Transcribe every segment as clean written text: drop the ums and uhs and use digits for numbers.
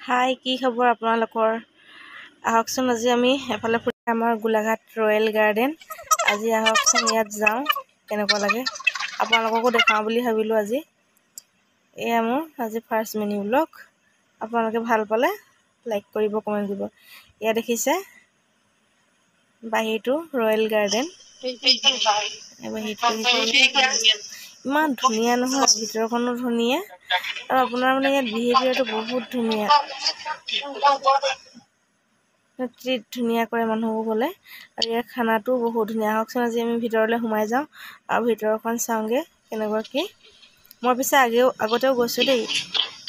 হাই, কি খবৰ আপোনালোকৰ? আহকচোন আজি আমি এফালে ফুৰি আমাৰ গোলাঘাট ৰয়েল গাৰ্ডেন। আজি আহকচোন ইয়াত যাওঁ, কেনেকুৱা লাগে আপোনালোককো দেখাওঁ বুলি ভাবিলোঁ আজি। এয়া মোৰ আজি ফাৰ্ষ্ট মিনি ব্লগ। আপোনালোকে ভাল পালে লাইক কৰিব, কমেণ্ট কৰিব। এয়া দেখিছে বাহিৰটো ৰয়েল গাৰ্ডেন। ইমান ধুনীয়া নহয়, ভিতৰখনো ধুনীয়া আৰু আপোনাৰ মানে ইয়াত বিহেভিয়াৰটো বহুত ধুনীয়া। ট্ৰিট ধুনীয়া কৰে মানুহবোৰ গ'লে, আৰু ইয়াৰ খানাটোও বহুত ধুনীয়া। আহকচোন আজি আমি ভিতৰলৈ সোমাই যাওঁ আৰু ভিতৰখন চাওঁগৈ কেনেকুৱা কি। মই পিছে আগতেও গৈছোঁ দেই,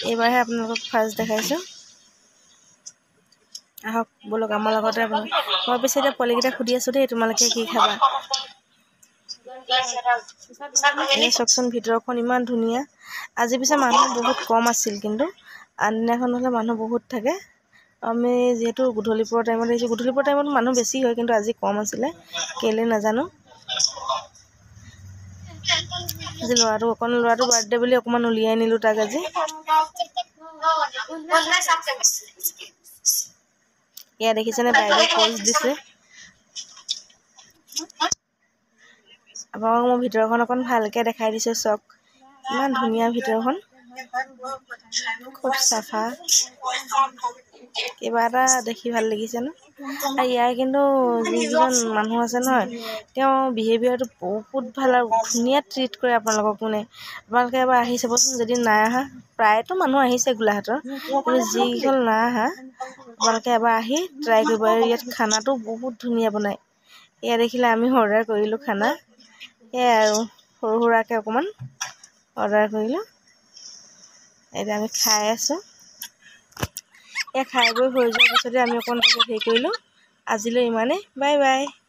এইবাৰহে আপোনালোকক ফাৰ্ষ্ট দেখাইছোঁ। আহক ব'লক আমাৰ লগতে। মই পিছে এতিয়া পোৱালিকেইটাক সুধি আছোঁ দেই, তোমালোকে কি খাবা? এই চাওকচোন ভিতৰখন ইমান ধুনীয়া। আজি পিছে মানুহ বহুত কম আছিল, কিন্তু আনদিনাখন হ'লে মানুহ বহুত থাকে। আমি যিহেতু গধূলিপৰৰ টাইমত আহিছোঁ, গধূলিপৰৰ টাইমত মানুহ বেছি হয়, কিন্তু আজি কম আছিলে, কেলৈ নাজানো। আজি ল'ৰাটোৰ বাৰ্থডে বুলি অকণমান উলিয়াই নিলোঁ তাক আজি। এয়া দেখিছেনে, বাইদেউ প'জ দিছে। আপোনালোকক মই ভিতৰখন অকণ ভালকৈ দেখাই দিছোঁ, চাওক ইমান ধুনীয়া ভিতৰখন, খুব চাফা। কিবা এটা দেখি ভাল লাগিছে ন। আৰু ইয়াৰ কিন্তু যিকেইজন মানুহ আছে নহয়, তেওঁ বিহেভিয়াৰটো বহুত ভাল আৰু ধুনীয়া ট্ৰিট কৰে আপোনালোকক। আপোনালোকে এবাৰ আহি চাবচোন, যদি নাই অহা। প্ৰায়তো মানুহ আহিছে গোলাঘাটৰ, কিন্তু যিকেইখন নাই অহা আপোনালোকে এবাৰ আহি ট্ৰাই কৰিব। আৰু ইয়াত খানাটো বহুত ধুনীয়া বনায়। এয়া দেখিলে আমি অৰ্ডাৰ কৰিলোঁ খানা, সেয়াই আৰু সৰু সুৰাকৈ অকণমান অৰ্ডাৰ কৰিলোঁ। এতিয়া আমি খাই আছোঁ। খাই বৈ হৈ যোৱাৰ পিছতে আমি অকণ হেৰি কৰিলোঁ। আজিলৈ ইমানেই, বাই বাই।